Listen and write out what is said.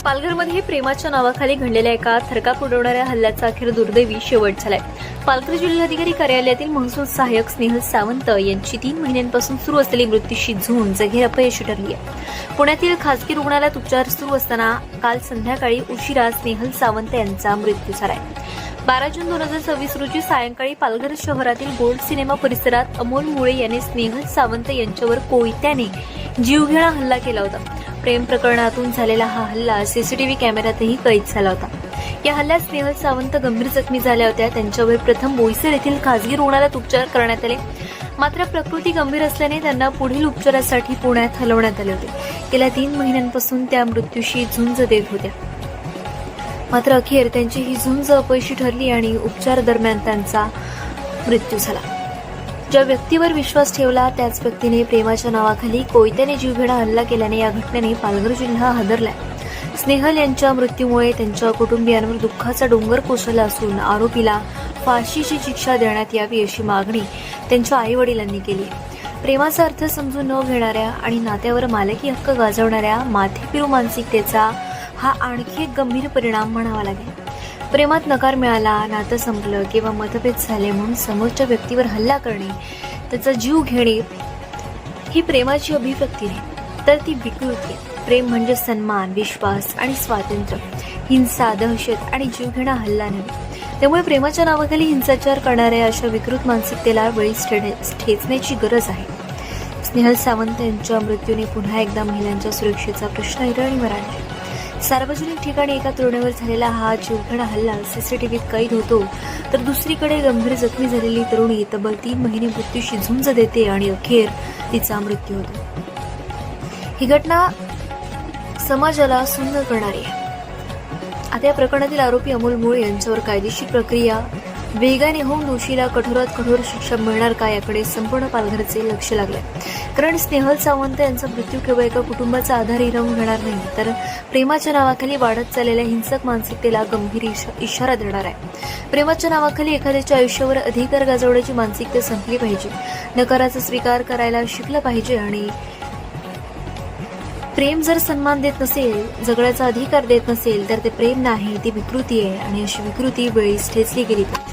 पालघरमध्ये प्रेमाच्या नावाखाली घडलेल्या एका थरकाप उडवणाऱ्या हल्ल्याचा अखेर दुर्दैवी शेवट झालाय। पालघर जिल्हाधिकारी कार्यालयातील महसूल सहाय्यक स्नेहल सावंत यांची 3 महिन्यांपासून सुरू असलेली मृत्यूशी झुंज अखेर अपयशी ठरली आहे। पुण्यातील खासगी रुग्णालयात उपचार सुरू असताना काल संध्याकाळी उशिरा स्नेहल सावंत यांचा मृत्यू झालाय। 12 जून 2026 रोजी सायंकाळी पालघर शहरातील गोल्ड सिनेमा परिसरात अमोल मुळे याने स्नेहल सावंत यांच्यावर कोयत्याने जीवघेणा हल्ला केला होता। प्रेम प्रकरणातून झालेला हा हल्ला सीसीटीव्ही कॅमेऱ्यातही कैद झाला होता। या हल्ल्यात स्नेहल सावंत गंभीर जखमी झाल्या होत्या। त्यांच्यावर प्रथम बोईसर येथील खासगी रुग्णालयात उपचार करण्यात आले, मात्र प्रकृती गंभीर असल्याने त्यांना पुढील उपचारासाठी पुण्यात हलवण्यात आले होते। गेल्या 3 महिन्यांपासून त्या मृत्यूशी झुंज देत होत्या, मात्र अखेर त्यांची ही झुंज अपयशी ठरली आणि उपचार दरम्यान त्यांचा मृत्यू झाला। ज्या व्यक्तीवर विश्वास ठेवला त्याच व्यक्तीने प्रेमाच्या नावाखाली कोयत्याने जीवघेणा हल्ला केल्याने या घटनेने पालघर जिल्हा हादरलाय। स्नेहल यांच्या मृत्यूमुळे त्यांच्या कुटुंबियांवर दुःखाचा डोंगर कोसळला असून आरोपीला फाशीची शिक्षा देण्यात यावी अशी मागणी त्यांच्या आई-वडिलांनी केली आहे। प्रेमाचा अर्थ समजून न घेणाऱ्या आणि नात्यावर मालकी हक्क गाजवणाऱ्या माथेफिरू मानसिकतेचा हा आणखी एक गंभीर परिणाम म्हणावा लागेल। प्रेमात नकार मिळाला, नातं संपलं किंवा मतभेद झाले म्हणून समोरच्या व्यक्तीवर हल्ला करणे, त्याचा जीव घेणे ही प्रेमाची अभिव्यक्ती नाही, तर ती विकृती आहे। प्रेम म्हणजे सन्मान, विश्वास आणि स्वातंत्र्य, हिंसा, दहशत आणि जीवघेणा हल्ला नव्हे। त्यामुळे प्रेमाच्या नावाखाली हिंसाचार करणाऱ्या अशा विकृत मानसिकतेला बळी ठेचण्याची गरज आहे। स्नेहल सावंत यांच्या मृत्यूने पुन्हा एकदा महिलांच्या सुरक्षेचा प्रश्न ऐरणीवर आणला। सार्वजनिक ठिकाणी एका तरुणावर झालेला हा जीवघेणा हल्ला सीसीटीव्हीत कैद होतो, तर दुसरीकडे गंभीर जखमी झालेली तरुणी तब्बल 3 महिने मृत्यूशी झुंज देते आणि अखेर तिचा मृत्यू होतो। ही घटना समाजाला सुन्न करणारी आहे। आता या प्रकरणातील आरोपी अमोल मुळे यांच्यावर कायदेशीर प्रक्रिया वेगाने होऊन दोषीला कठोरात कठोर शिक्षा मिळणार का याकडे संपूर्ण पालघरचे लक्ष लागले। कारण स्नेहल सावंत यांचा मृत्यू केवळ एका कुटुंबाचा आधार हिरावून घेणार नाही, तर प्रेमाच्या नावाखाली वाढत चाललेल्या हिंसक मानसिकतेला गंभीर इशारा देणार आहे। प्रेमाच्या नावाखाली एखाद्याच्या आयुष्यावर अधिकार गाजवण्याची मानसिकता संपली पाहिजे। नकाराचा स्वीकार करायला शिकलं पाहिजे आणि प्रेम जर सन्मान देत नसेल, जगण्याचा अधिकार देत नसेल, तर ते प्रेम नाही, ती विकृती आहे आणि अशी विकृती वेळीच ठेचली गेली पाहिजे।